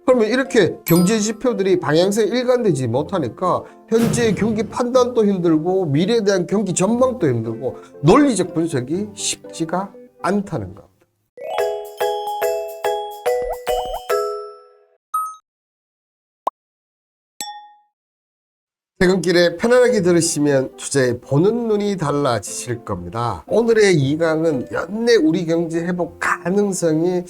그러면 이렇게 경제 지표들이 방향성이 일관되지 못하니까 현재의 경기 판단도 힘들고 미래에 대한 경기 전망도 힘들고 논리적 분석이 쉽지가 않다는 겁니다. 퇴근길에 편안하게 들으시면 투자에 보는 눈이 달라지실 겁니다. 오늘의 2강은 연내 우리 경제 회복 가능성이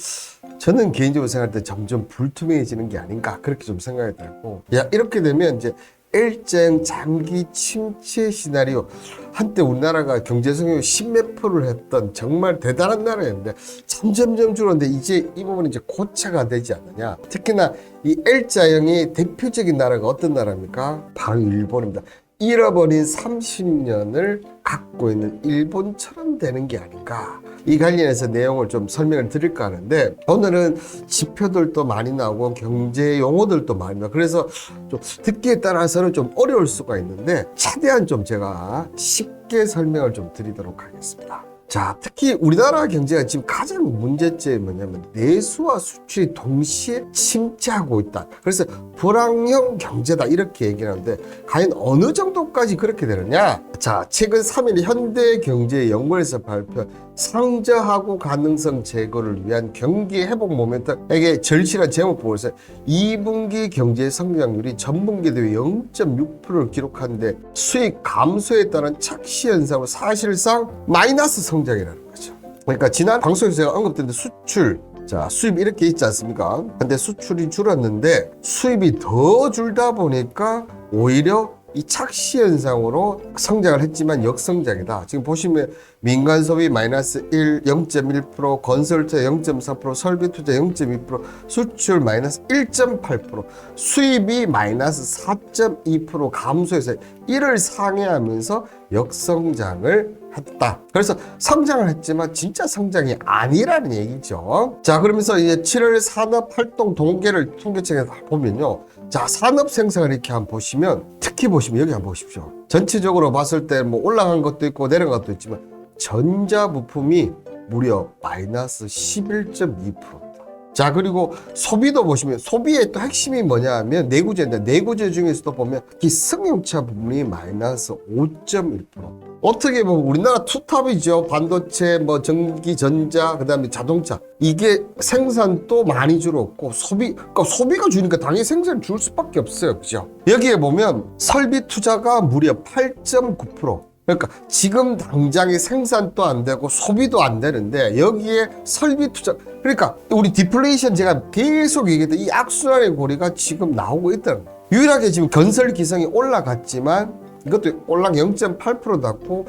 저는 개인적으로 생각할 때 점점 불투명해지는 게 아닌가 그렇게 좀 생각이 들고, 이렇게 되면 이제 일정 장기 침체 시나리오, 한때 우리나라가 경제 성장률 10몇 %를 했던 정말 대단한 나라였는데 점점점 줄었는데 이제 이 부분이 이제 고착화 되지 않느냐. 특히나 이 L자형의 대표적인 나라가 어떤 나라입니까? 바로 일본입니다. 잃어버린 30년을 갖고 있는 일본처럼 되는 게 아닌가. 이 관련해서 내용을 좀 설명을 드릴까 하는데, 오늘은 지표들도 많이 나오고 경제 용어들도 많이 나오고 그래서 좀 듣기에 따라서는 좀 어려울 수가 있는데 최대한 좀 제가 쉽게 설명을 좀 드리도록 하겠습니다. 자, 특히 우리나라 경제가 지금 가장 문제점이 뭐냐면 내수와 수출이 동시에 침체하고 있다. 그래서 불황형 경제다 이렇게 얘기하는데 과연 어느 정도까지 그렇게 되느냐? 자, 최근 3일 현대경제연구원에서 발표한 상저하고 가능성 제거를 위한 경기 회복 모멘텀에게 절실한 제목 보고서 2분기 경제 성장률이 전분기에 대비 0.6%를 기록하는데 수익 감소에 따른 착시 현상으로 사실상 마이너스 성장이라는 거죠. 그러니까 지난 방송에서 제가 언급드린 수출, 자, 수입 이렇게 있지 않습니까? 근데 수출이 줄었는데 수입이 더 줄다 보니까 오히려 이 착시 현상으로 성장을 했지만 역성장이다. 지금 보시면 민간 소비 마이너스 0.1%, 건설 투자 0.4%, 설비 투자 0.2%, 수출 마이너스 1.8%, 수입이 마이너스 4.2% 감소해서 1을 상회하면서 역성장을 했다. 그래서 성장을 했지만 진짜 성장이 아니라는 얘기죠. 자, 그러면서 이제 7월 산업활동 동계를 통계청에서 보면요. 자, 산업 생산을 이렇게 한번 보시면, 특히 보시면 여기 한번 보십시오. 전체적으로 봤을 때 뭐 올라간 것도 있고 내려간 것도 있지만 전자 부품이 무려 마이너스 11.2%입니다. 자, 그리고 소비도 보시면 소비의 또 핵심이 뭐냐 하면 내구재인데 내구재 중에서도 보면 이 승용차 부분이 마이너스 5.1%. 어떻게 보면 우리나라 투탑이죠. 반도체, 뭐 전기, 전자, 그 다음에 자동차. 이게 생산도 많이 줄었고 그러니까 소비가 주니까 당연히 생산이 줄 수밖에 없어요. 그죠? 여기에 보면 설비 투자가 무려 8.9%. 그러니까 지금 당장에 생산도 안 되고 소비도 안 되는데 여기에 설비 투자, 그러니까 우리 디플레이션 제가 계속 얘기했던 이 악순환의 고리가 지금 나오고 있다는 거예요. 유일하게 지금 건설 기성이 올라갔지만 이것도 올락 0.8% 닿고,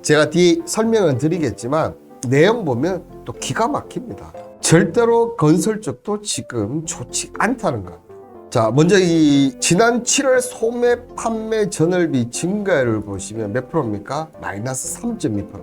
제가 뒤에 설명을 드리겠지만 내용 보면 또 기가 막힙니다. 절대로 건설 쪽도 지금 좋지 않다는 거. 자, 먼저 이 지난 7월 소매 판매 전월비 증가율을 보시면 몇 프로입니까? 마이너스 3.2%입니다.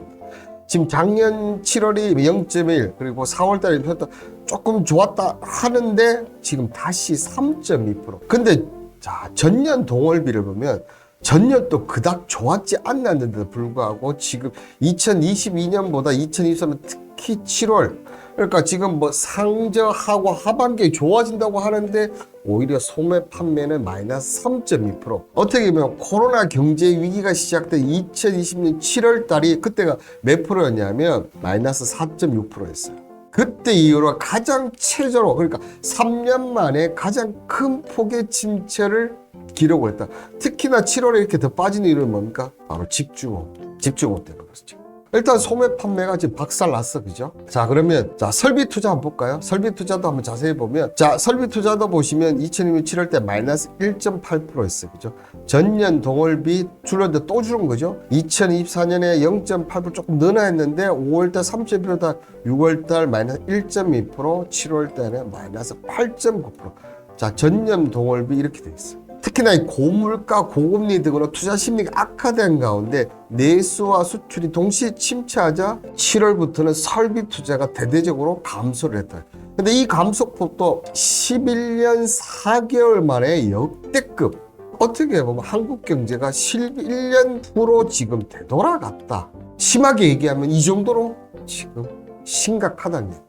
지금 작년 7월이 0.1, 그리고 4월달에 조금 좋았다 하는데 지금 다시 3.2%. 근데 자, 전년 동월비를 보면 전년도 그닥 좋았지 않았는데도 불구하고 지금 2022년보다 2023년 특히 7월, 그러니까 지금 뭐 상저하고 하반기에 좋아진다고 하는데 오히려 소매 판매는 마이너스 3.2%. 어떻게 보면 코로나 경제 위기가 시작된 2020년 7월 달이 그때가 몇 프로였냐면 마이너스 4.6%였어요. 그때 이후로 가장 최저로, 그러니까 3년 만에 가장 큰 폭의 침체를 기록을 했다. 특히나 7월에 이렇게 더 빠진 이유는 뭡니까? 바로 집중호우 때문에 그렇죠. 일단 소매 판매가 지금 박살났어, 그죠? 자, 그러면 자, 설비 투자 한번 볼까요? 설비 투자도 한번 자세히 보면, 자, 설비 투자도 보시면 2020년 7월 때 마이너스 1.8%였어요, 그죠? 전년 동월비 줄었는데 또 줄은 거죠? 2024년에 0.8% 조금 늘어났는데 5월달 3.1%다, 6월달 마이너스 1.2%, 7월달에 마이너스 8.9%. 자, 전년 동월비 이렇게 돼 있어요. 특히나 이 고물가, 고금리 등으로 투자 심리가 악화된 가운데 내수와 수출이 동시에 침체하자 7월부터는 설비 투자가 대대적으로 감소를 했다. 근데 이 감소폭도 11년 4개월 만에 역대급. 어떻게 보면 한국 경제가 11년 후로 지금 되돌아갔다. 심하게 얘기하면 이 정도로 지금 심각하다는 얘기.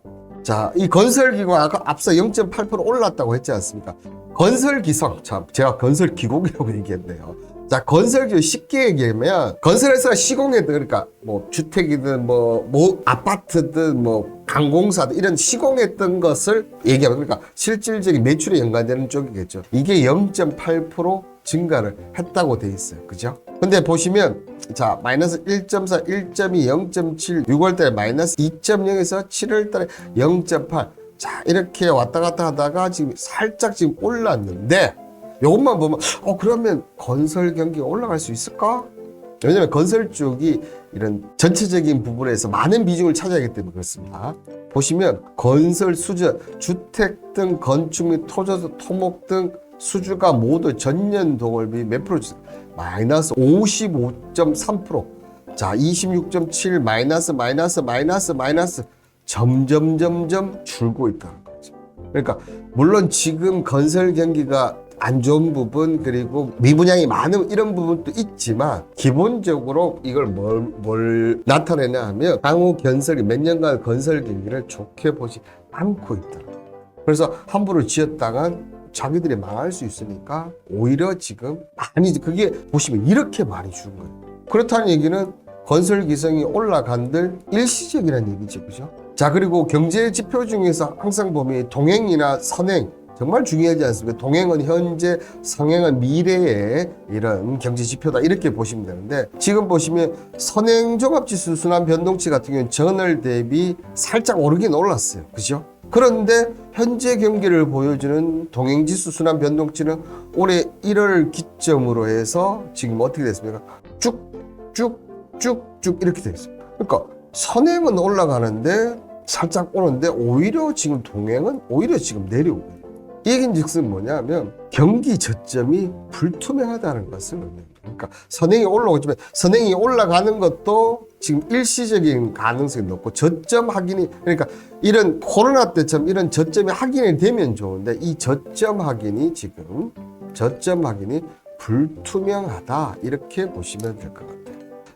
자, 이 건설기구가 아까 앞서 0.8% 올랐다고 했지 않습니까? 건설기성, 자, 제가 건설기곡이라고 얘기했네요. 자, 건설기구 쉽게 얘기하면 건설회사가 시공했던, 그러니까 뭐 주택이든 뭐 아파트든 뭐 강공사든 이런 시공했던 것을 얘기하면, 그러니까 실질적인 매출에 연관되는 쪽이겠죠. 이게 0.8% 증가를 했다고 돼 있어요. 그죠? 근데 보시면 자, 마이너스 1.4, 1.2, 0.7, 6월달에 마이너스 2.0에서 7월달에 0.8. 자, 이렇게 왔다 갔다 하다가 지금 살짝 지금 올랐는데, 요것만 보면 그러면 건설 경기가 올라갈 수 있을까? 왜냐면 건설 쪽이 이런 전체적인 부분에서 많은 비중을 차지하기 때문에 그렇습니다. 보시면 건설 수주, 주택 등 건축 및 토저수, 토목 등 수주가 모두 전년 동월비 몇 프로? 마이너스 55.3%. 자, 26.7 마이너스 점점 줄고 있다는 거죠. 그러니까 물론 지금 건설 경기가 안 좋은 부분, 그리고 미분양이 많은 이런 부분도 있지만 기본적으로 이걸 뭘 나타내냐 하면 향후 건설이 몇 년간 건설 경기를 좋게 보지 않고 있다. 그래서 함부로 지었다간 자기들이 망할 수 있으니까 오히려 지금 많이, 그게 보시면 이렇게 많이 준 거예요. 그렇다는 얘기는 건설 기성이 올라간들 일시적이라는 얘기죠. 그죠? 자, 그리고 경제 지표 중에서 항상 보면 동행이나 선행 정말 중요하지 않습니까? 동행은 현재, 선행은 미래의 이런 경제 지표다, 이렇게 보시면 되는데, 지금 보시면 선행 종합지수 순환 변동치 같은 경우는 전월 대비 살짝 오르긴 올랐어요. 그죠? 그런데 현재 경기를 보여주는 동행지수 순환 변동치는 올해 1월 기점으로 해서 지금 어떻게 됐습니까? 쭉 이렇게 되어 있어요. 그러니까 선행은 올라가는데 살짝 오는데 오히려 지금 동행은 오히려 지금 내려오고 있어요. 얘긴즉슨 뭐냐면 경기 저점이 불투명하다는 것을 의미합니다. 그러니까 선행이 올라오지만 선행이 올라가는 것도 지금 일시적인 가능성이 높고, 저점 확인이, 그러니까 이런 코로나 때처럼 이런 저점이 확인이 되면 좋은데 이 저점 확인이 불투명하다, 이렇게 보시면 될 것 같아요.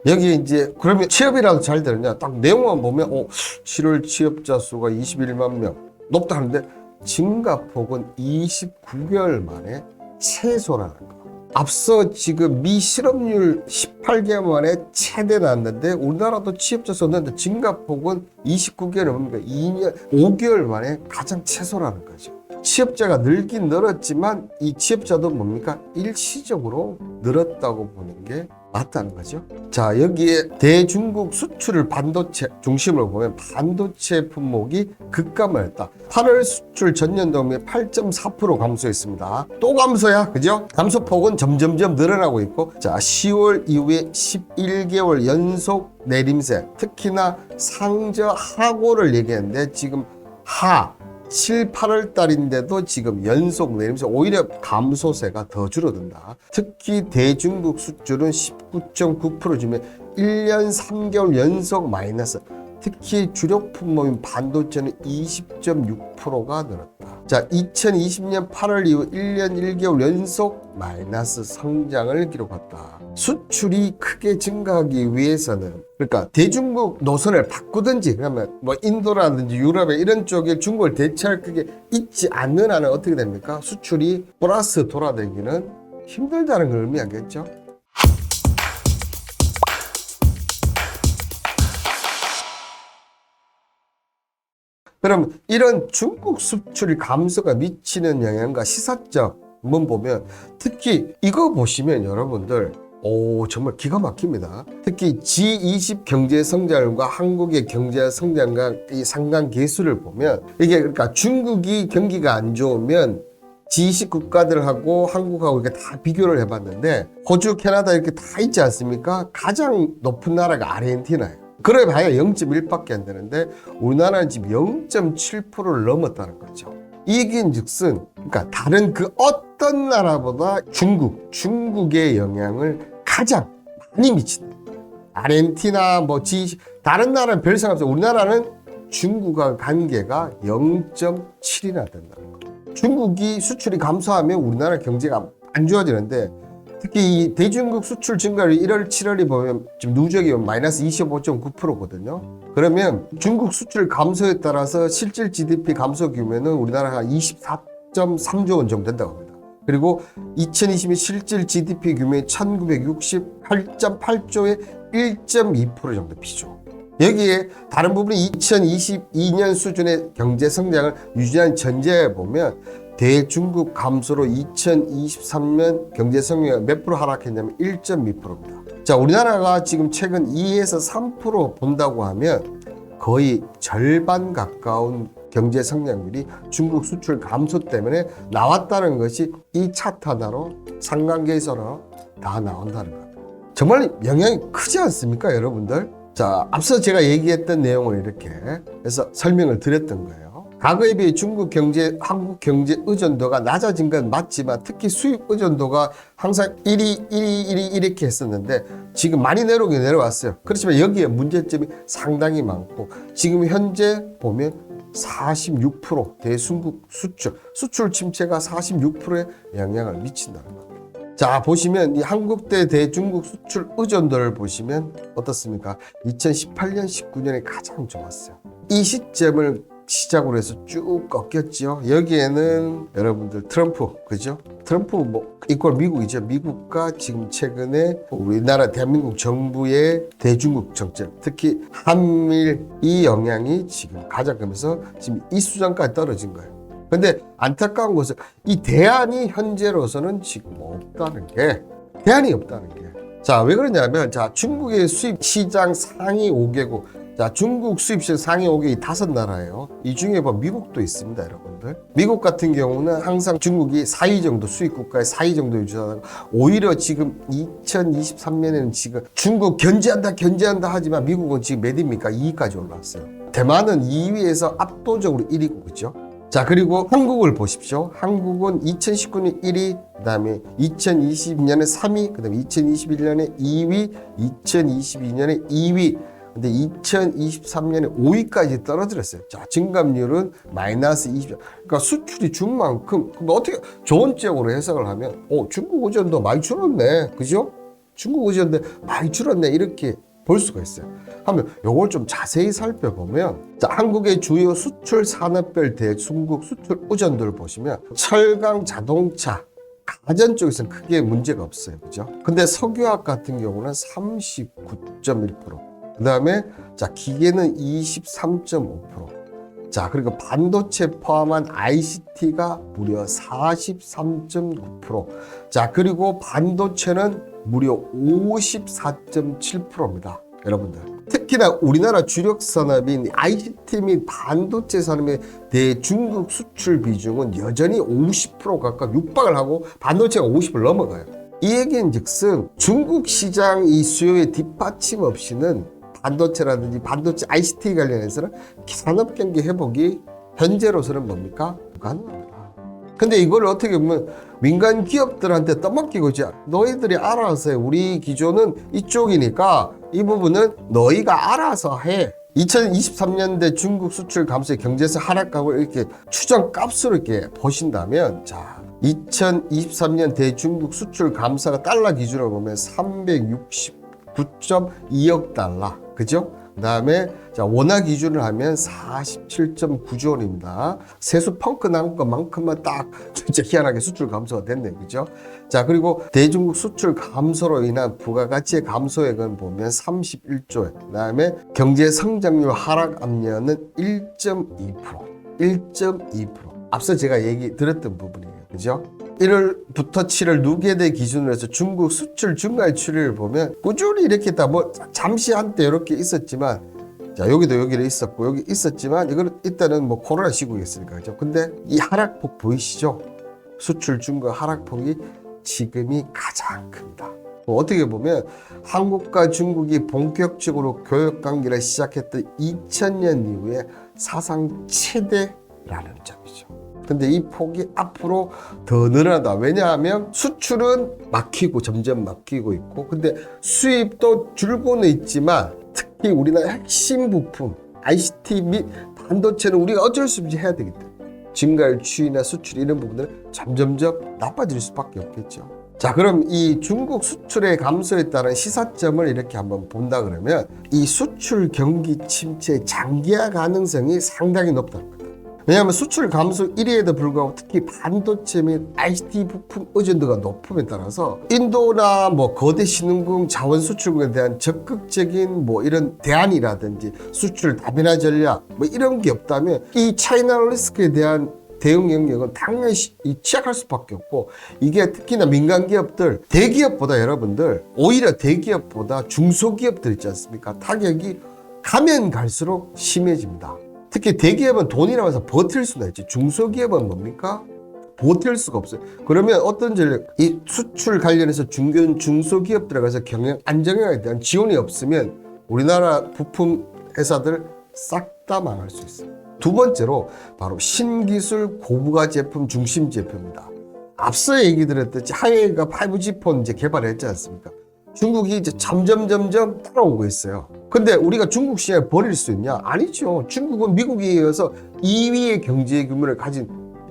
여기 이제 그러면 취업이라도 잘 되느냐, 딱 내용만 보면 7월 취업자 수가 21만 명 높다 하는데 증가폭은 29개월 만에 최소라는 거. 앞서 지금 미 실업률 18개월 만에 최대 났는데 우리나라도 취업자 수 없는데 증가폭은 29개월 넘으니까 2년 5개월 만에 가장 최소라는 거죠. 취업자가 늘긴 늘었지만 이 취업자도 뭡니까? 일시적으로 늘었다고 보는 게 맞다는 거죠. 자, 여기에 대중국 수출을 반도체 중심으로 보면 반도체 품목이 급감을 했다. 8월 수출 전년 동기 8.4% 감소했습니다. 또 감소야, 그죠? 감소폭은 점점점 늘어나고 있고, 자, 10월 이후에 11개월 연속 내림세, 특히나 상저 하고를 얘기했는데 지금 7, 8월 달인데도 지금 연속 내리면서 오히려 감소세가 더 줄어든다. 특히 대중국 수출은 19.9% 주면 1년 3개월 연속 마이너스. 특히 주력 품목인 반도체는 20.6%가 늘었다. 자, 2020년 8월 이후 1년 1개월 연속 마이너스 성장을 기록했다. 수출이 크게 증가하기 위해서는, 그러니까 대중국 노선을 바꾸든지, 그러면 뭐 인도라든지 유럽에 이런 쪽에 중국을 대체할 그게 있지 않는 한은 어떻게 됩니까? 수출이 플러스 돌아다니기는 힘들다는 걸 의미하겠죠. 그럼 이런 중국 수출이 감소가 미치는 영향과 시사점 한번 보면, 특히 이거 보시면 여러분들 정말 기가 막힙니다. 특히 G20 경제 성장률과 한국의 경제 성장과 이 상관계수를 보면, 이게 그러니까 중국이 경기가 안 좋으면 G20 국가들하고 한국하고 이렇게 다 비교를 해봤는데, 호주, 캐나다 이렇게 다 있지 않습니까? 가장 높은 나라가 아르헨티나예요. 그래 봐야 0.1밖에 안 되는데 우리나라는 지금 0.7%를 넘었다는 거죠. 이긴즉슨, 그러니까 다른 그 어떤 나라보다 중국의 영향을 가장 많이 미친다. 아르헨티나 뭐 다른 나라는 별 상관없어요. 우리나라는 중국과 관계가 0.7이나 된다는 거예요. 중국이 수출이 감소하면 우리나라 경제가 안 좋아지는데, 특히 이 대중국 수출 증가율이 1월, 7월이 보면 지금 누적이 마이너스 25.9%거든요. 그러면 중국 수출 감소에 따라서 실질 GDP 감소 규모는 우리나라가 24.3조 원 정도 된다고 합니다. 그리고 2022 실질 GDP 규모의 1968.8조의 1.2% 정도 비중. 여기에 다른 부분이 2022년 수준의 경제 성장을 유지한 전제에 보면 대중국 감소로 2023년 경제 성장이 몇 프로 하락했냐면 1.2%입니다. 자, 우리나라가 지금 최근 2에서 3% 본다고 하면 거의 절반 가까운 경제 성장률이 중국 수출 감소 때문에 나왔다는 것이 이 차트 하나로 상관계에서는 다 나온다는 겁니다. 정말 영향이 크지 않습니까, 여러분들? 자, 앞서 제가 얘기했던 내용을 이렇게 해서 설명을 드렸던 거예요. 과거에 비해 중국 경제, 한국 경제 의존도가 낮아진 건 맞지만 특히 수입 의존도가 항상 1위 이렇게 했었는데 지금 많이 내려오긴 내려왔어요. 그렇지만 여기에 문제점이 상당히 많고 지금 현재 보면 46% 대중국 수출 침체가 46%의 영향을 미친다는 겁니다. 자, 보시면 이 한국 대 대중국 수출 의존도를 보시면 어떻습니까? 2018년, 19년이 가장 좋았어요. 이 시점을 시작으로 해서 쭉 꺾였죠. 여기에는 여러분들 트럼프, 그죠? 트럼프 뭐 이꼴 미국이죠. 미국과 지금 최근에 우리나라 대한민국 정부의 대중국 정책, 특히 한밀 이 영향이 지금 가장 크면서 지금 이 수준까지 떨어진 거예요. 근데 안타까운 것은 이 대안이 현재로서는 지금 없다는 게, 대안이 없다는 게. 자, 왜 그러냐면, 자, 중국의 수입 시장 상위 5개국, 자, 중국 수입 시장 상위 5개국이 5나라예요. 이 중에 뭐 미국도 있습니다, 여러분들. 미국 같은 경우는 항상 중국이 4위 정도, 수입 국가의 4위 정도 유지하다가 오히려 지금 2023년에는 지금 중국 견제한다 하지만 미국은 지금 몇 위입니까? 2위까지 올라왔어요. 대만은 2위에서 압도적으로 1위고, 그죠? 자, 그리고 한국을 보십시오. 한국은 2019년 1위, 그 다음에 2020년에 3위, 그 다음에 2021년에 2위, 2022년에 2위, 근데 2023년에 5위까지 떨어뜨렸어요. 자, 증감률은 마이너스 20. 그러니까 수출이 준 만큼, 그럼 어떻게, 좋은 쪽으로 해석을 하면, 중국 의존도 많이 줄었네. 그죠? 중국 의존도 많이 줄었네. 이렇게 볼 수가 있어요. 하면 요걸 좀 자세히 살펴보면, 자, 한국의 주요 수출 산업별 대중국 수출 의존도를 보시면 철강, 자동차, 가전 쪽에서는 크게 문제가 없어요. 그죠? 근데 석유화학 같은 경우는 39.1%. 그 다음에 자, 기계는 23.5%. 자, 그리고 반도체 포함한 ICT가 무려 43.9%. 자, 그리고 반도체는 무려 54.7%입니다. 여러분들. 특히나 우리나라 주력 산업인 ICT 및 반도체 산업의 대중국 수출 비중은 여전히 50% 가까이 육박을 하고 반도체가 50을 넘어가요. 이 얘기는 즉슨 중국 시장 이 수요의 뒷받침 없이는 반도체라든지 반도체 ICT 관련해서는 산업 경기 회복이 현재로서는 뭡니까? 불가능합니다. 근데 이걸 어떻게 보면 민간 기업들한테 떠맡기고 있지. 너희들이 알아서 해. 우리 기조는 이쪽이니까 이 부분은 너희가 알아서 해. 2023년대 중국 수출 감소의 경제성 하락각을 이렇게 추정값으로 이렇게 보신다면, 자, 2023년 대중국 수출 감사가 달러 기준으로 보면 369.2억 달러. 그죠? 그 다음에 자, 원화 기준을 하면 47.9조 원입니다. 세수 펑크 난 것만큼만 딱 진짜 희한하게 수출 감소가 됐네. 그죠? 자, 그리고 대중국 수출 감소로 인한 부가가치의 감소액은 보면 31조 원. 그 다음에 경제 성장률 하락 압력은 1.2%. 1.2%. 앞서 제가 얘기 드렸던 부분이에요. 그죠? 1월부터 7월 누계대 기준으로 해서 중국 수출 증가율 추이를 보면 꾸준히 이렇게 다 뭐 잠시 한때 이렇게 있었지만, 자, 여기도 있었고 여기 있었지만 이거는 일단은 뭐 코로나 시국이었으니까. 그죠? 근데 이 하락폭 보이시죠? 수출 증가 하락폭이 지금이 가장 큽니다. 어떻게 보면 한국과 중국이 본격적으로 교역 관계를 시작했던 2000년 이후에 사상 최대라는 점이죠. 근데 이 폭이 앞으로 더 늘어나다. 왜냐하면 수출은 막히고 점점 막히고 있고, 근데 수입도 줄고는 있지만 특히 우리나라 핵심 부품 ICT 및 반도체는 우리가 어쩔 수 없이 해야 되기 때문에 증가율 추이나 수출 이런 부분들은 점점점 나빠질 수밖에 없겠죠. 자, 그럼 이 중국 수출의 감소에 따른 시사점을 이렇게 한번 본다 그러면 이 수출 경기 침체 장기화 가능성이 상당히 높다는 겁니다. 왜냐하면 수출 감소 1위에도 불구하고 특히 반도체 및 ICT 부품 의존도가 높음에 따라서 인도나 뭐 거대 신흥국 자원 수출국에 대한 적극적인 뭐 이런 대안이라든지 수출 다변화 전략 뭐 이런 게 없다면 이 차이나 리스크에 대한 대응 영역은 당연히 취약할 수밖에 없고, 이게 특히나 민간 기업들, 대기업보다 여러분들 오히려 대기업보다 중소기업들 있지 않습니까? 타격이 가면 갈수록 심해집니다. 특히 대기업은 돈이라고 해서 버틸 수가 있지, 중소기업은 뭡니까? 버틸 수가 없어요. 그러면 어떤 전략, 이 수출 관련해서 중소기업들에 가서 경영 안정화에 대한 지원이 없으면 우리나라 부품 회사들 싹 다 망할 수 있어요. 두 번째로 바로 신기술 고부가 제품 중심 제품입니다. 앞서 얘기 드렸듯이 화웨이가 5G 폰 이제 개발했지 않습니까? 중국이 이제 점점 따라오고 있어요. 근데 우리가 중국 시장에 버릴 수 있냐? 아니죠. 중국은 미국에 이어서 2위의 경제 규모를 가진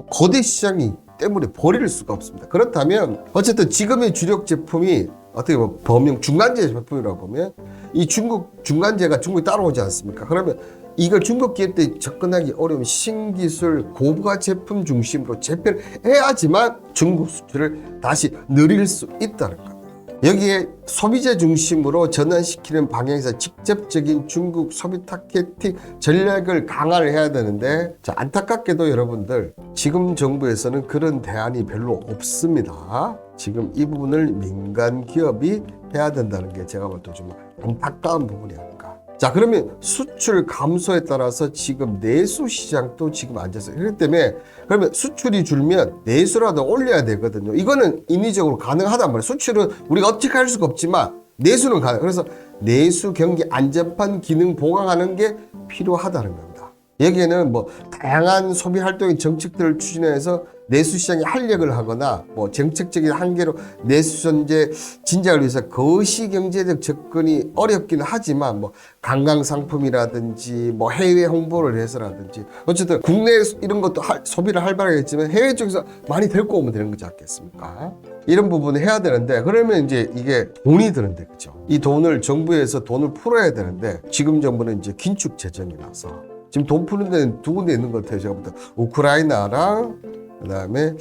거대 시장이 때문에 버릴 수가 없습니다. 그렇다면 어쨌든 지금의 주력 제품이 어떻게 보면 범용 중간재 제품이라고 보면 이 중국 중간재가 중국에 따라오지 않습니까? 그러면 이걸 중국 기업들이 접근하기 어려운 신기술 고부가 제품 중심으로 재편을 해야지만 중국 수출을 다시 늘릴 수 있다는 겁니다. 여기에 소비재 중심으로 전환시키는 방향에서 직접적인 중국 소비 타겟팅 전략을 강화를 해야 되는데, 자, 안타깝게도 여러분들 지금 정부에서는 그런 대안이 별로 없습니다. 지금 이 부분을 민간 기업이 해야 된다는 게 제가 볼 때 좀 안타까운 부분이 아닐까. 자, 그러면 수출 감소에 따라서 지금 내수 시장도 지금 앉아서, 그렇기 때문에 그러면 수출이 줄면 내수라도 올려야 되거든요. 이거는 인위적으로 가능하단 말이에요. 수출은 우리가 어떻게 할 수가 없지만 내수는 가능. 그래서 내수 경기 안전판 기능 보강하는 게 필요하다는 겁니다. 여기에는 뭐 다양한 소비 활동의 정책들을 추진해서 내수 시장에 활력을 하거나 뭐 정책적인 한계로 내수 전제 진작을 위해서 거시 경제적 접근이 어렵긴 하지만 뭐 관광 상품이라든지 뭐 해외 홍보를 해서라든지 어쨌든 국내 이런 것도 소비를 활발하게 했지만 해외 쪽에서 많이 데리고 오면 되는 거지 않겠습니까? 이런 부분을 해야 되는데, 그러면 이제 이게 돈이 드는데, 그죠? 이 돈을 정부에서 돈을 풀어야 되는데 지금 정부는 이제 긴축 재정이라서 지금 돈 푸는 데는 두 군데 있는 것 같아요. 제가 볼 때 우크라이나랑 그다음에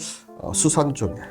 수산 쪽에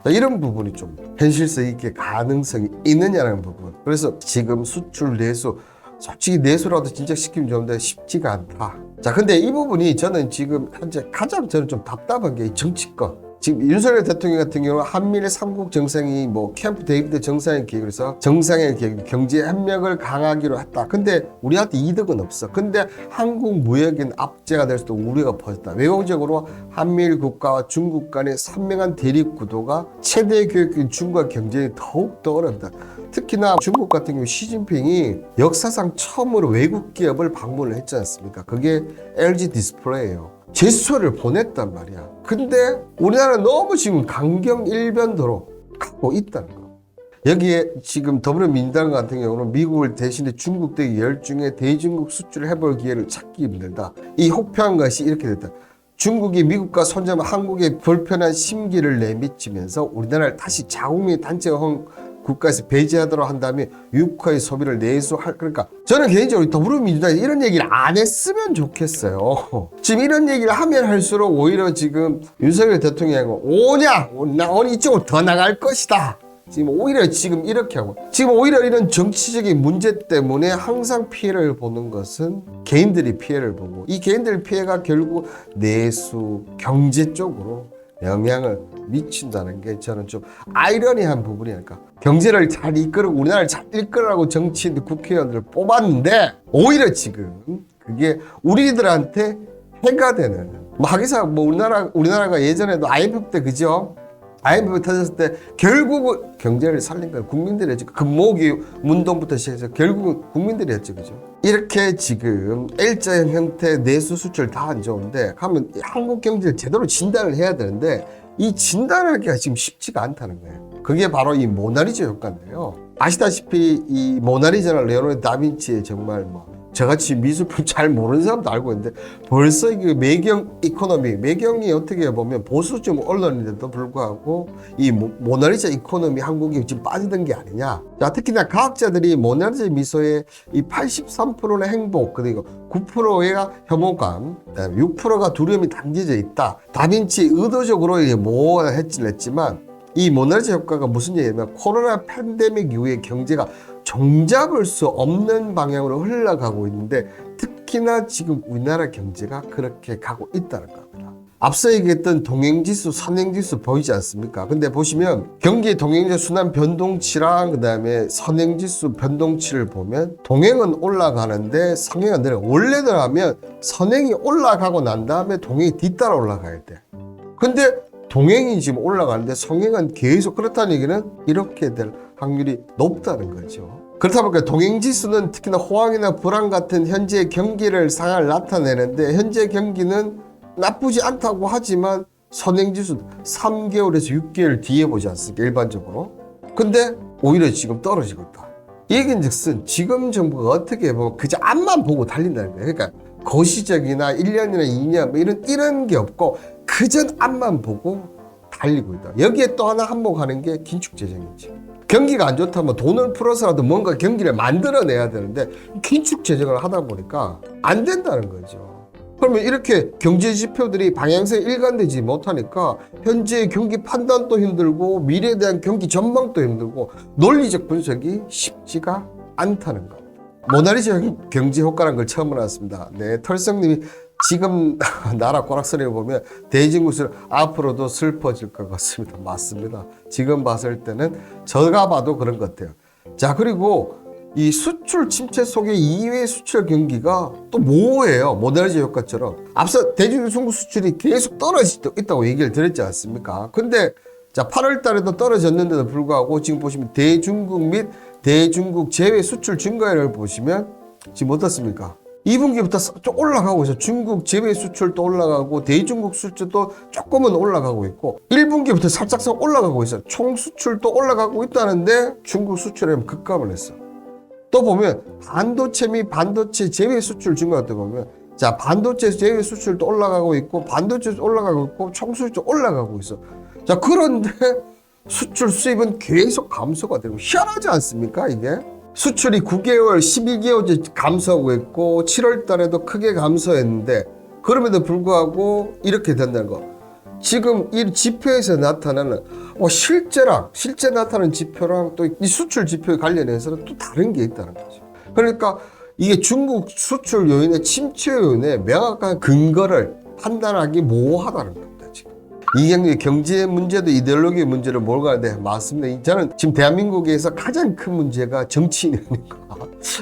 이런 부분이 좀 현실성 있게 가능성이 있느냐는 부분. 그래서 지금 수출 내수, 솔직히 내수라도 진짜 시키면 좋은데 쉽지가 않다. 자, 근데 이 부분이 저는 지금 현재 가장 저는 좀 답답한 게 이 정치권. 지금 윤석열 대통령 같은 경우는 한미일 3국 정상이 뭐 캠프 데이비드 정상회 계획을 해서 정상회 계획 경제 협력을 강화하기로 했다. 근데 우리한테 이득은 없어. 근데 한국 무역인 압제가 될 수도 우려가 퍼졌다. 외교적으로 한미일 국가와 중국 간의 선명한 대립 구도가 최대 교역인 중국과 경쟁이 더욱더 어렵다. 특히나 중국 같은 경우 시진핑이 역사상 처음으로 외국 기업을 방문을 했지 않습니까? 그게 LG 디스플레이예요. 제스처를 보냈단 말이야. 근데 우리나라는 너무 지금 강경 일변도로 가고 있다는 거. 여기에 지금 더불어민주당 같은 경우는 미국을 대신해 중국 대 열중에 대중국 수출을 해볼 기회를 찾기 힘들다. 이 혹평한 것이 이렇게 됐다. 중국이 미국과 손잡아 한국의 불편한 심기를 내미치면서 우리나라를 다시 자국민 단체화 국가에서 배제하도록 한 다음에 유가의 소비를 내수할, 그러니까 저는 개인적으로 더불어민주당이 이런 얘기를 안 했으면 좋겠어요. 지금 이런 얘기를 하면 할수록 오히려 지금 윤석열 대통령이 오늘 이쪽으로 더 나갈 것이다. 지금 오히려 지금 이렇게 하고, 지금 오히려 이런 정치적인 문제 때문에 항상 피해를 보는 것은 개인들이 피해를 보고, 이 개인들 피해가 결국 내수 경제 쪽으로 영향을 미친다는 게 저는 좀 아이러니한 부분이 아닐까. 경제를 잘 이끌고 우리나라를 잘 이끌으라고 정치인들 국회의원들을 뽑았는데 오히려 지금 그게 우리들한테 해가 되는, 뭐 하기사 뭐 우리나라가 예전에도 IMF 때, 그죠? IMF 터졌을 때 결국은 경제를 살린 건 국민들이 했죠. 금모기 운동부터 시작해서 결국은 국민들이 했죠, 그죠? 이렇게 지금 L자형 형태 내수 수출 다 안 좋은데 가면 한국 경제를 제대로 진단을 해야 되는데 이 진단하기가 지금 쉽지가 않다는 거예요. 그게 바로 이 모나리자 효과인데요. 아시다시피 이 모나리자는 레오나르도 다빈치의 정말 뭐 저같이 미술품 잘 모르는 사람도 알고 있는데 벌써 이게 매경 이코노미, 매경이 어떻게 보면 보수적 언론인데도 불구하고 이 모나리자 이코노미 한국이 지금 빠지던 게 아니냐. 자, 특히나 과학자들이 모나리자 미소의 이 83%는 행복, 그리고 9%가 혐오감, 6%가 두려움이 담겨져 있다. 다빈치 의도적으로 모호했지만 이 모나리자 효과가 무슨 얘기냐면 코로나 팬데믹 이후에 경제가 종잡을 수 없는 방향으로 흘러가고 있는데 특히나 지금 우리나라 경제가 그렇게 가고 있다는 겁니다. 앞서 얘기했던 동행지수, 선행지수 보이지 않습니까? 근데 보시면 경기 동행지수 순환 변동치랑 그 다음에 선행지수 변동치를 보면 동행은 올라가는데 선행은 내려. 원래대로 하면 선행이 올라가고 난 다음에 동행이 뒤따라 올라가야 돼. 근데 동행이 지금 올라가는데 성행은 계속 그렇다는 얘기는 이렇게 될 확률이 높다는 거죠. 그렇다 보니까 동행지수는 특히나 호황이나 불황 같은 현재 경기를 상황을 나타내는데 현재 경기는 나쁘지 않다고 하지만 선행지수 3개월에서 6개월 뒤에 보지 않습니까? 일반적으로. 근데 오히려 지금 떨어지고 있다. 이 얘기인즉슨 지금 정부가 어떻게 보면 그저 앞만 보고 달린다는 거예요. 그러니까 거시적이나 1년이나 2년 뭐 이런 게 없고 그저 앞만 보고 달리고 있다. 여기에 또 하나 한몫하는 게 긴축재정이지. 경기가 안 좋다면 돈을 풀어서라도 뭔가 경기를 만들어내야 되는데 긴축재정을 하다 보니까 안 된다는 거죠. 그러면 이렇게 경제 지표들이 방향성이 일관되지 못하니까 현재의 경기 판단도 힘들고 미래에 대한 경기 전망도 힘들고 논리적 분석이 쉽지가 않다는 겁니다. 모나리자 경제 효과라는 걸 처음 알았습니다. 네, 털성님이 지금 나라 꼬락서리를 보면 대진구슬 앞으로도 슬퍼질 것 같습니다. 맞습니다. 지금 봤을 때는 제가 봐도 그런 것 같아요. 자, 그리고 이 수출 침체 속에 이외 수출 경기가 또 모호해요. 모나리자 효과처럼. 앞서 대중국 수출이 계속 떨어지고 있다고 얘기를 드렸지 않습니까? 근데 자, 8월 달에도 떨어졌는데도 불구하고 지금 보시면 대중국 및 대중국 제외 수출 증가율을 보시면 지금 어떻습니까? 2분기부터 좀 올라가고 있어요. 중국 제외 수출도 올라가고 대중국 수출도 조금은 올라가고 있고 1분기부터 살짝 올라가고 있어요. 총 수출도 올라가고 있다는데 중국 수출에 급감을 했어. 또 보면 반도체 및 반도체 제외 수출 증가 같은 거 보면 자, 반도체 제외 수출도 올라가고 있고 반도체도 올라가고 있고 총 수출도 올라가고 있어. 자, 그런데 수출 수입은 계속 감소가 되고 희한하지 않습니까 이게? 수출이 9개월, 12개월째 감소하고 있고 7월 달에도 크게 감소했는데 그럼에도 불구하고 이렇게 된다는 거. 지금 이 지표에서 나타나는 실제 나타나는 지표랑 또 이 수출 지표에 관련해서는 또 다른 게 있다는 거죠. 그러니까 이게 중국 수출 요인의 침체 요인의 명확한 근거를 판단하기 모호하다는 겁니다. 지금 이게 경제 문제도 이데올로기의 문제를 몰고 가는데 맞습니다. 저는 지금 대한민국에서 가장 큰 문제가 정치인입니까?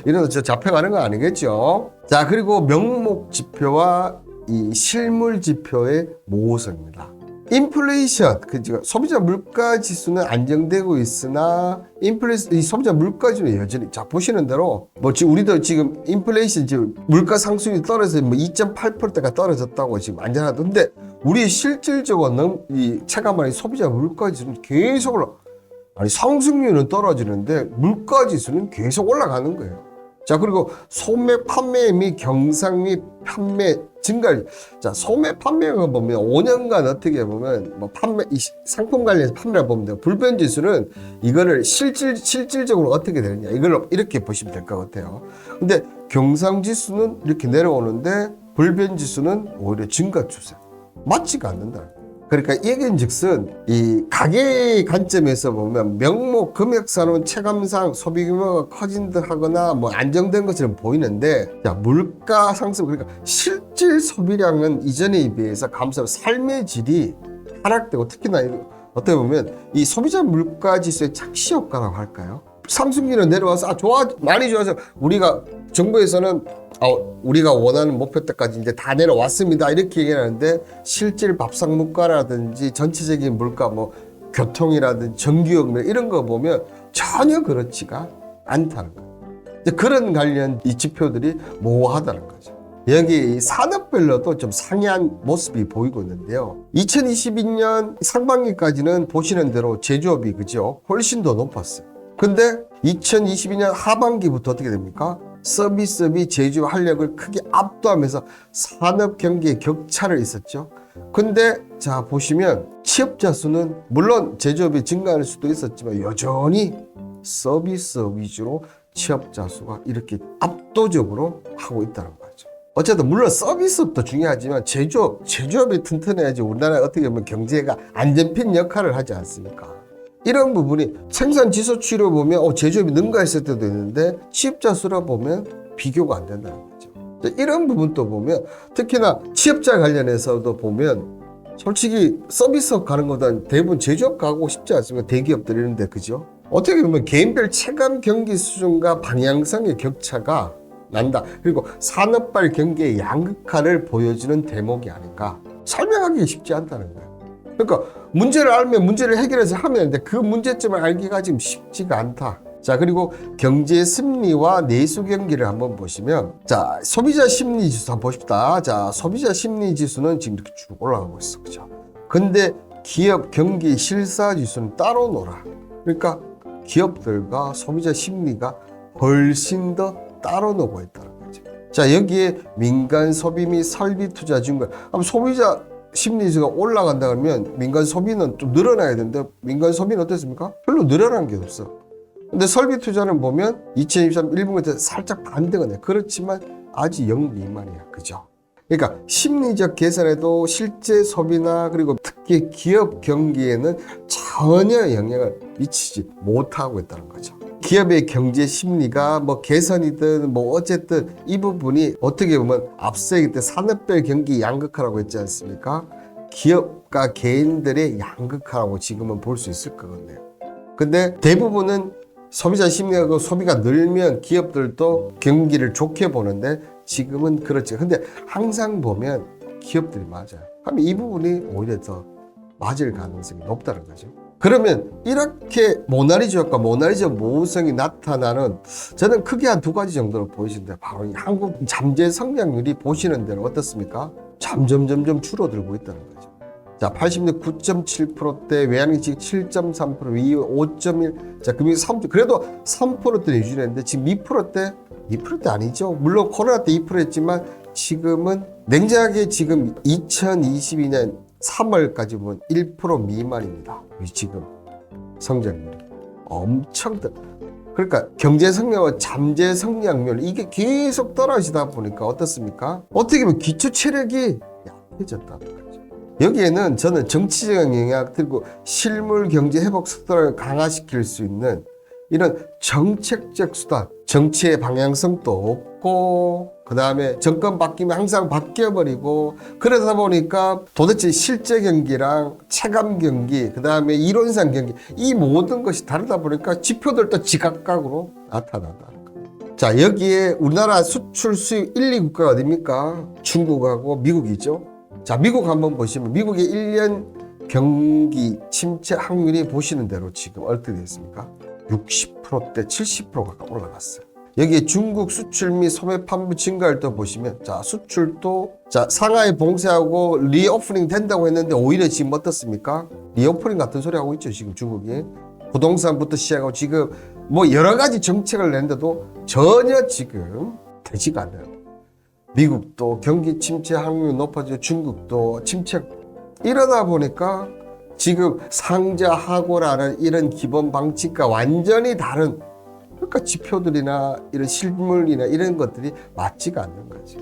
이런 저 잡혀가는 거 아니겠죠? 자, 그리고 명목 지표와 이 실물 지표의 모호성입니다. 인플레이션, 소비자 물가 지수는 안정되고 있으나 이 소비자 물가 지수는 여전히 자 보시는 대로 지금 우리도 지금 인플레이션 지금 물가 상승이 떨어져서 2.8%대가 떨어졌다고 지금 안전하던데 우리 실질적으로 이 체감하는 소비자 물가 지수는 계속 상승률은 떨어지는데 물가 지수는 계속 올라가는 거예요. 자, 그리고 소매 판매 및 경상 및 판매 증가. 자, 소매 판매가 보면 5년간 어떻게 보면 이 상품 관련해서 판매를 보면 돼요. 불변 지수는 이거를 실질적으로 어떻게 되느냐 이걸 이렇게 보시면 될 것 같아요. 근데 경상 지수는 이렇게 내려오는데 불변 지수는 오히려 증가 추세. 맞지가 않는다. 그러니까 이게인즉슨 이 가계의 관점에서 보면 명목 금액상은 체감상 소비 규모가 커진 듯하거나 안정된 것처럼 보이는데 자, 물가 상승 그러니까 실질 소비량은 이전에 비해서 감소하고 삶의 질이 하락되고 특히나 어떻게 보면 이 소비자 물가 지수의 착시 효과라고 할까요? 상승률은 내려와서 많이 좋아서 우리가 정부에서는 우리가 원하는 목표때까지 이제 다 내려왔습니다 이렇게 얘기하는데 실질 밥상 물가라든지 전체적인 물가 교통이라든지 전기요금 이런 거 보면 전혀 그렇지가 않다는 거예요. 그런 관련 이 지표들이 모호하다는 거죠. 여기 산업별로도 좀 상이한 모습이 보이고 있는데요. 2022년 상반기까지는 보시는 대로 제조업이 그죠? 훨씬 더 높았어요. 근데 2022년 하반기부터 어떻게 됩니까? 서비스업이 제조업 활력을 크게 압도하면서 산업 경기의 격차를 있었죠. 근데 자 보시면 취업자 수는 물론 제조업이 증가할 수도 있었지만 여전히 서비스업 위주로 취업자 수가 이렇게 압도적으로 하고 있다는 거죠. 어쨌든 물론 서비스업도 중요하지만 제조업이 튼튼해야지 우리나라에 어떻게 보면 경제가 안전핀 역할을 하지 않습니까? 이런 부분이 생산 지수치로 보면 제조업이 능가했을 때도 있는데 취업자 수라 보면 비교가 안 된다는 거죠. 이런 부분도 보면 특히나 취업자 관련해서도 보면 솔직히 서비스업 가는 것보다는 대부분 제조업 가고 싶지 않습니까? 대기업들 이런데 그죠? 어떻게 보면 개인별 체감 경기 수준과 방향성의 격차가 난다. 그리고 산업발 경기의 양극화를 보여주는 대목이 아닌가. 설명하기 쉽지 않다는 거예요. 그러니까 문제를 알면 문제를 해결해서 하면 되는데 그 문제점을 알기가 지금 쉽지가 않다. 자, 그리고 경제 심리와 내수 경기를 한번 보시면 자, 소비자 심리 지수 한번 보십시다. 자, 소비자 심리 지수는 지금 이렇게 쭉 올라가고 있어. 그죠? 근데 기업 경기 실사 지수는 따로 놀아. 그러니까 기업들과 소비자 심리가 훨씬 더 따로 놀고 있다는 거죠. 자, 여기에 민간 소비 및 설비 투자 증가. 소비자 심리지수가 올라간다 그러면 민간 소비는 좀 늘어나야 되는데 민간 소비는 어떻습니까? 별로 늘어난 게 없어. 근데 설비 투자는 보면 2023 1분기 때 살짝 반등은 해. 그렇지만 아직 0 미만이야. 그죠? 그러니까 심리적 계산에도 실제 소비나 그리고 특히 기업 경기에는 전혀 영향을 미치지 못하고 있다는 거죠. 기업의 경제 심리가 뭐 개선이든 뭐 어쨌든 이 부분이 어떻게 보면 앞서 얘기할 때 산업별 경기 양극화라고 했지 않습니까? 기업과 개인들의 양극화라고 지금은 볼 수 있을 것 같네요. 근데 대부분은 소비자 심리하고 소비가 늘면 기업들도 경기를 좋게 보는데 지금은 그렇지. 근데 항상 보면 기업들이 맞아요. 그럼 이 부분이 오히려 더 맞을 가능성이 높다는 거죠. 그러면 이렇게 모나리자 효과, 모나리자 모성이 나타나는 저는 크게 한 두 가지 정도로 보이시는데 바로 이 한국 잠재 성장률이 보시는 대로 어떻습니까? 점점 줄어들고 있다는 거죠. 자, 80년 9.7%대, 외환위기 지금 7.3%, 위 5.1, 자, 금융 3%, 그래도 3%대 유지했는데 지금 2%대, 2%대 아니죠. 물론 코로나 때 2%였지만 지금은 냉정하게 지금 2022년 3월까지 보면 1% 미만입니다. 지금 성장률이 엄청 그러니까 경제 성장과 잠재 성장률 이게 계속 떨어지다 보니까 어떻습니까? 어떻게 보면 기초 체력이 약해졌다는 거죠. 여기에는 저는 정치적인 영향 그리고 실물 경제 회복 속도를 강화시킬 수 있는 이런 정책적 수단, 정치의 방향성도 없고 그 다음에 정권 바뀌면 항상 바뀌어버리고 그러다 보니까 도대체 실제 경기랑 체감 경기 그 다음에 이론상 경기 이 모든 것이 다르다 보니까 지표들도 지각각으로 나타난다는 거예요. 자, 여기에 우리나라 수출 수입 1, 2국가가 어딥니까? 중국하고 미국이죠. 자, 미국 한번 보시면 미국의 1년 경기 침체 확률이 보시는 대로 지금 어떻게 됐습니까? 60%대 70%가 올라갔어요. 여기에 중국 수출 및 소매 판부 증가를 또 보시면 자, 수출도 자, 상하이 봉쇄하고 리오프닝 된다고 했는데 오히려 지금 어떻습니까? 리오프닝 같은 소리 하고 있죠. 지금 중국이 부동산부터 시작하고 지금 뭐 여러 가지 정책을 냈는데도 전혀 지금 되지가 않아요. 미국도 경기 침체 확률이 높아지고 중국도 침체 이러다 보니까 지금 상자하고라는 이런 기본 방침과 완전히 다른 그러니까 지표들이나 이런 실물이나 이런 것들이 맞지가 않는 거지.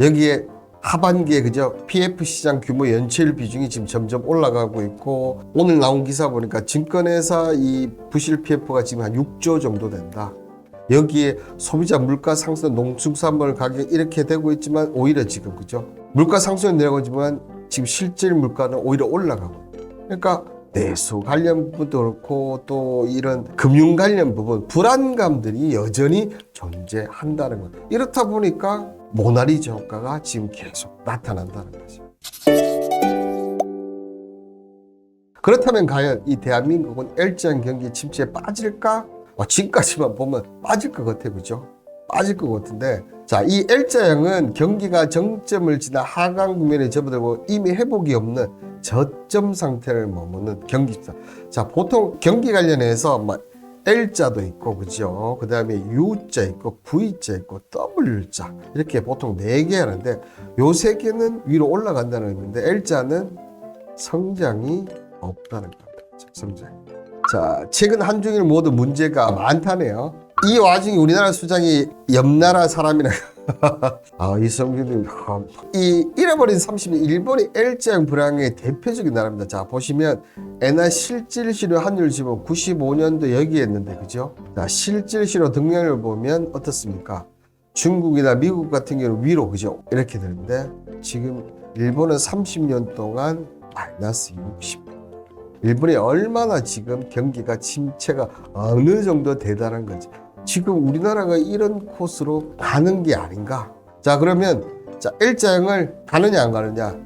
여기에 하반기에 그죠? PF 시장 규모 연체율 비중이 지금 점점 올라가고 있고 오늘 나온 기사 보니까 증권회사 이 부실 PF가 지금 한 6조 정도 된다. 여기에 소비자 물가 상승, 농축산물 가격 이렇게 되고 있지만 오히려 지금 그죠? 물가 상승은 내려가고 있지만 지금 실질 물가는 오히려 올라가고 그러니까 내수 관련 부분도 그렇고 또 이런 금융 관련 부분 불안감들이 여전히 존재한다는 것. 이렇다 보니까 모나리자 효과가 지금 계속 나타난다는 거죠. 그렇다면 과연 이 대한민국은 일정 경기 침체에 빠질까? 지금까지만 보면 빠질 것 같아, 그죠? 빠질 것 같은데, 자, 이 L자형은 경기가 정점을 지나 하강 국면에 접어들고 이미 회복이 없는 저점 상태를 머무는 경기입니다. 자, 보통 경기 관련해서 L자도 있고, 그죠? 그 다음에 U자 있고, V자 있고, W자. 이렇게 보통 4개 하는데, 요 3개는 위로 올라간다는 의미인데, L자는 성장이 없다는 겁니다. 성장. 자, 최근 한중일 모두 문제가 많다네요. 이 와중에 우리나라 수장이 옆나라 사람이라. 아, 이성균님. 이 잃어버린 30년, 일본이 L자형 불황의 대표적인 나라입니다. 자, 보시면 엔화 실질시로 환율 지금 95년도 여기에 있는데, 그죠? 자, 실질시로 등락을 보면 어떻습니까? 중국이나 미국 같은 경우는 위로, 그죠? 이렇게 되는데, 지금 일본은 30년 동안 마이너스 60. 일본이 얼마나 지금 경기가 침체가 어느 정도 대단한 건지. 지금 우리나라가 이런 코스로 가는 게 아닌가. 자, 그러면 자, L자형을 가느냐 안 가느냐.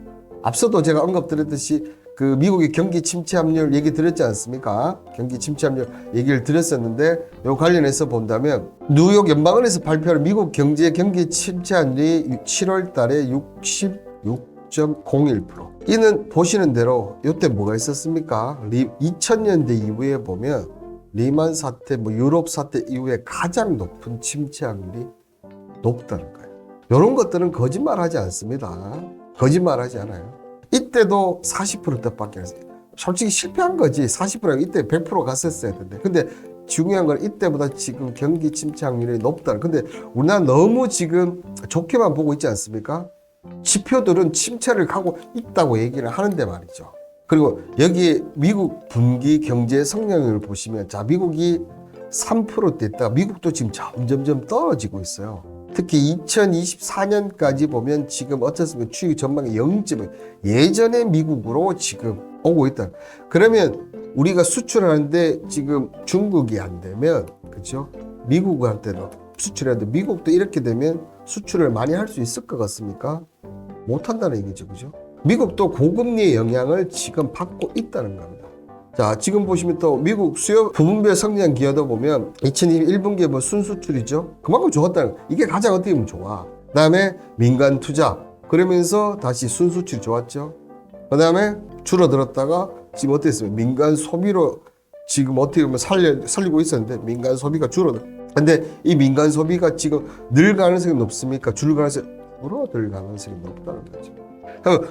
앞서도 제가 언급드렸듯이 그 미국의 경기 침체 압률 얘기 드렸지 않습니까? 경기 침체 압률 얘기를 드렸었는데 요 관련해서 본다면 뉴욕 연방은행에서 발표한 미국 경제 침체 압률이 7월 달에 66.01%. 이는 보시는 대로 이때 뭐가 있었습니까? 2000년대 이후에 보면 리만 사태, 유럽 사태 이후에 가장 높은 침체 확률이 높다는 거예요. 이런 것들은 거짓말하지 않습니다. 거짓말하지 않아요. 이때도 40%대밖에 안 했어요. 솔직히 실패한 거지. 40%가 이때 100% 갔었어야 되는데. 근데 중요한 건 이때보다 지금 경기 침체 확률이 높다는. 근데 우리나라 너무 지금 좋게만 보고 있지 않습니까? 지표들은 침체를 가고 있다고 얘기를 하는데 말이죠. 그리고 여기 미국 분기 경제 성장률을 보시면 자, 미국이 3%대 있다가 미국도 지금 점점 떨어지고 있어요. 특히 2024년까지 보면 지금 어떻습니까? 추이 전망이 0.1. 예전의 미국으로 지금 오고 있다. 그러면 우리가 수출하는데 지금 중국이 안 되면, 그렇죠? 미국한테도 수출하는데 미국도 이렇게 되면 수출을 많이 할 수 있을 것 같습니까? 못 한다는 얘기죠. 그죠? 미국도 고금리의 영향을 지금 받고 있다는 겁니다. 자, 지금 보시면 또 미국 수요 부분별 성장 기여도 보면 2021분기에 뭐 순수출이죠. 그만큼 좋았다는 거예요. 이게 가장 어떻게 보면 좋아. 그 다음에 민간 투자. 그러면서 다시 순수출이 좋았죠. 그 다음에 줄어들었다가 지금 어떻게 했어요? 민간 소비로 지금 어떻게 보면 살리고 있었는데 민간 소비가 줄어들어. 근데 이 민간 소비가 지금 늘 가능성이 높습니까? 줄 가능성이 줄어들 가능성이 높다는 거죠.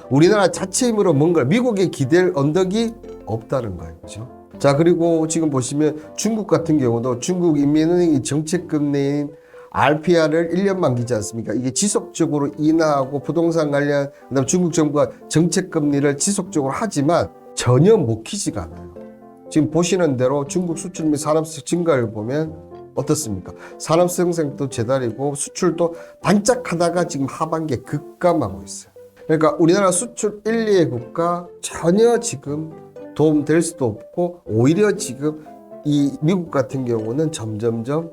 우리나라 자체 힘으로 뭔가 미국에 기댈 언덕이 없다는 거예요. 그렇죠? 자, 그리고 지금 보시면 중국 같은 경우도 중국 인민은행이 정책금 내인 RPR을 1년 만기지 않습니까? 이게 지속적으로 인하하고 부동산 관련, 그다음 중국 정부가 정책금리를 지속적으로 하지만 전혀 먹히지가 않아요. 지금 보시는 대로 중국 수출 및 산업성 증가를 보면 어떻습니까? 산업 생산도 제다리고 수출도 반짝하다가 지금 하반기에 급감하고 있어요. 그러니까 우리나라 수출 1, 2의 국가 전혀 지금 도움 될 수도 없고 오히려 지금 이 미국 같은 경우는 점점점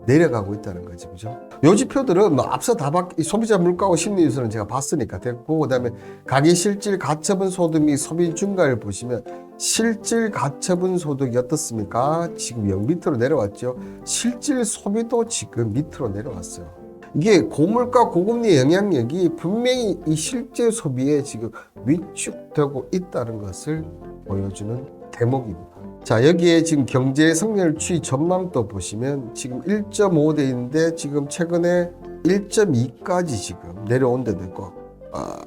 내려가고 있다는 거죠. 그죠? 요 지표들은 뭐 앞서 다 소비자 물가하고 심리 요소는 제가 봤으니까 됐고, 그 다음에 가계 실질 가처분 소득 및 소비 증가를 보시면 실질 가처분 소득이 어떻습니까? 지금 0 밑으로 내려왔죠. 실질 소비도 지금 밑으로 내려왔어요. 이게 고물가 고금리의 영향력이 분명히 이 실제 소비에 지금 위축되고 있다는 것을 보여주는 대목입니다. 자, 여기에 지금 경제 성장률 추이 전망도 보시면 지금 1.5대 있는데 지금 최근에 1.2까지 지금 내려온 데도 있고,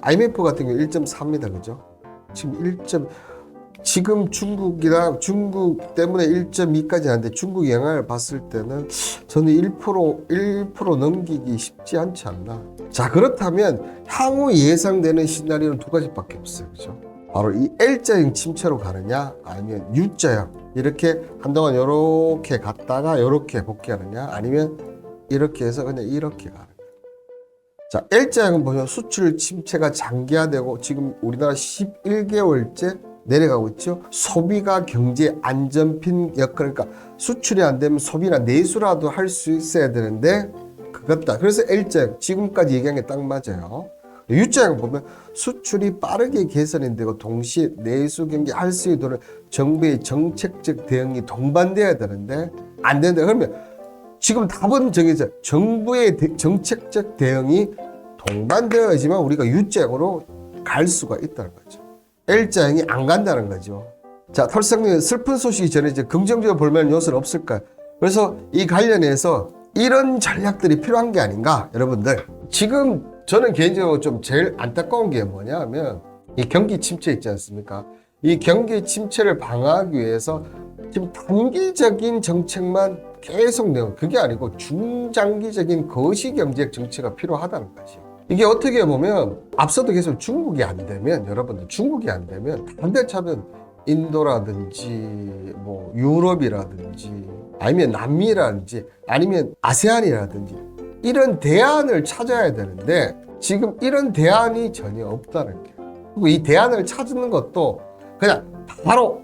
IMF 같은 경우 1.4입니다. 그죠? 지금 중국 때문에 1.2까지 하는데 중국 영향을 봤을 때는 저는 1% 넘기기 쉽지 않지 않나. 자, 그렇다면 향후 예상되는 시나리오는 두 가지밖에 없어요. 그죠? 바로 이 L자형 침체로 가느냐, 아니면 U자형 이렇게 한동안 이렇게 갔다가 이렇게 복귀하느냐, 아니면 이렇게 해서 그냥 이렇게 가느냐. 자, L자형은 보면 수출 침체가 장기화되고 지금 우리나라 11개월째 내려가고 있죠. 소비가 경제 안전핀 역할, 그러니까 수출이 안 되면 소비나 내수라도 할 수 있어야 되는데 그것다. 그래서 L자형 지금까지 얘기한 게 딱 맞아요. U자형 보면 수출이 빠르게 개선이 되고 동시에 내수 경기 할 수 있도록 정부의 정책적 대응이 동반돼야 되는데 안 된다. 그러면 지금 답은 정해져. 정부의 정책적 대응이 동반되어야지만 우리가 U자형으로 갈 수가 있다는 거죠. L자형이 안 간다는 거죠. 자, 털썩님 슬픈 소식이 전해져 긍정적으로 볼 만한 요소는 없을까요? 그래서 이 관련해서 이런 전략들이 필요한 게 아닌가, 여러분들. 지금 저는 개인적으로 좀 제일 안타까운 게 뭐냐 하면 이 경기 침체 있지 않습니까? 이 경기 침체를 방어하기 위해서 지금 단기적인 정책만 계속 내고, 그게 아니고 중장기적인 거시경제 정치가 필요하다는 거지. 이게 어떻게 보면 앞서도 계속 중국이 안 되면, 여러분들 중국이 안 되면 다른 데 차면 인도라든지 뭐 유럽이라든지 아니면 남미라든지 아니면 아세안이라든지 이런 대안을 찾아야 되는데 지금 이런 대안이 전혀 없다는 게. 그리고 이 대안을 찾는 것도 그냥 바로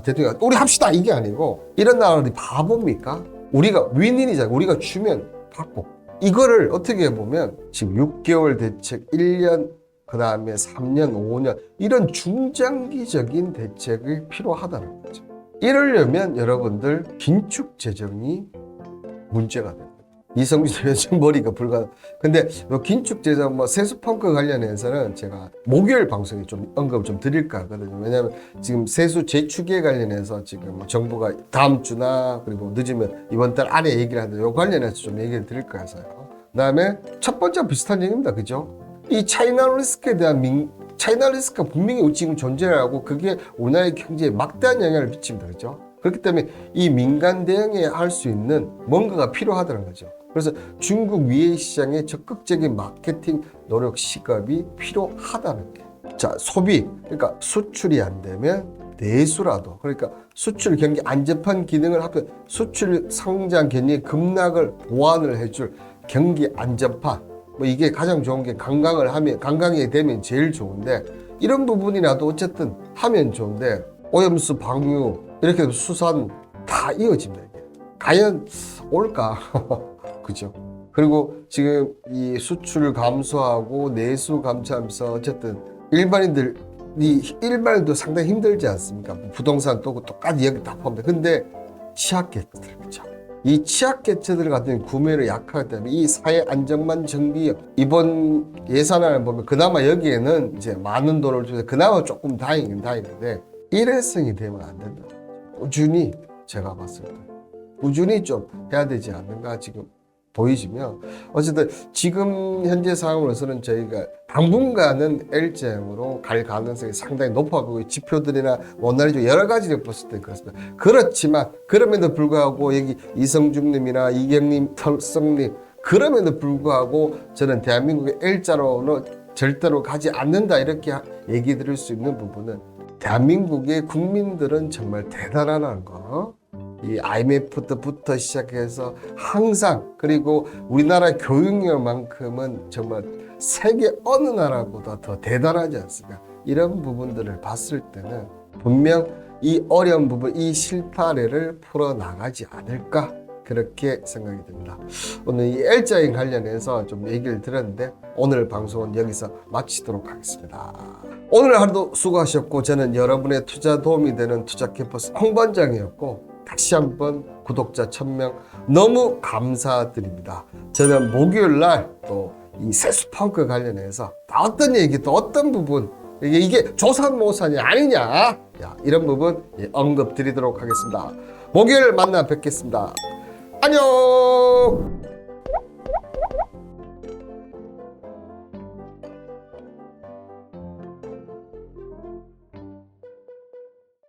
대통령 우리 합시다 이게 아니고, 이런 나라들이 바보입니까? 우리가 윈윈이잖아. 우리가 주면 받고. 이거를 어떻게 보면 지금 6개월 대책, 1년, 그 다음에 3년, 5년 이런 중장기적인 대책이 필요하다는 거죠. 이러려면 여러분들 긴축 재정이 문제가 됩니다. 이성주 대변인 머리가 불가. 근데 긴축 재정 세수 펑크 관련해서는 제가 목요일 방송에 좀 언급을 좀 드릴까 하거든요. 왜냐하면 지금 세수 재추계 관련해서 지금 정부가 다음 주나 그리고 늦으면 이번 달 안에 얘기를 하는데 요 관련해서 좀 얘기를 드릴까 해서요. 그다음에 첫 번째 비슷한 얘기입니다. 그죠? 이 차이나 리스크에 대한 차이나 리스크가 분명히 지금 존재하고 그게 우리나라의 경제에 막대한 영향을 미칩니다. 그죠? 그렇기 때문에 이 민간 대응에 할 수 있는 뭔가가 필요하다는 거죠. 그래서 중국 위해 시장에 적극적인 마케팅 노력 시급이 필요하다는 게. 자, 소비. 그러니까 수출이 안 되면 내수라도, 그러니까 수출 경기 안전판 기능을 합해 수출 성장 견인의 급락을 보완을 해줄 경기 안전판. 이게 가장 좋은 게 관광이 되면 제일 좋은데, 이런 부분이라도 어쨌든 하면 좋은데, 오염수, 방류, 이렇게 수산 다 이어집니다. 이게. 과연 올까? 그죠? 그리고 지금 이 수출 감소하고 내수 감소하면서 어쨌든 일반인도 상당히 힘들지 않습니까? 부동산 또 똑같이 여기 다 포함돼. 근데 취약계층들, 그죠? 이 취약계층들 같은 구매를 약하기 때문에 이 사회 안정만 정비 이번 예산안을 보면 그나마 여기에는 이제 많은 돈을 주서 그나마 조금 다행인데 일회성이 되면 안 된다. 꾸준히 제가 봤을 때 꾸준히 좀 해야 되지 않는가 지금 보이시면, 어쨌든 지금 현재 상황으로서는 저희가 당분간은 L자형으로 갈 가능성이 상당히 높아 보이고 지표들이나 원활히 여러 가지를 봤을 때 그렇습니다. 그렇지만 그럼에도 불구하고 여기 이성중님이나 이경님, 털성님 그럼에도 불구하고 저는 대한민국의 L자로는 절대로 가지 않는다 이렇게 얘기 드릴 수 있는 부분은, 대한민국의 국민들은 정말 대단하다는 거. 이 IMF부터 시작해서 항상, 그리고 우리나라 교육열만큼은 정말 세계 어느 나라보다 더 대단하지 않습니까? 이런 부분들을 봤을 때는 분명 이 어려운 부분, 이 실타래를 풀어나가지 않을까 그렇게 생각이 듭니다. 오늘 이 L자인 관련해서 좀 얘기를 드렸는데 오늘 방송은 여기서 마치도록 하겠습니다. 오늘 하루도 수고하셨고, 저는 여러분의 투자 도움이 되는 투자 캠퍼스 홍반장이었고, 다시 한번 구독자 1000명 너무 감사드립니다. 저는 목요일 날 또 이 세수 펑크 관련해서 어떤 얘기, 또 어떤 부분, 이게 조산모산이 아니냐, 이런 부분 언급 드리도록 하겠습니다. 목요일 만나 뵙겠습니다. 안녕.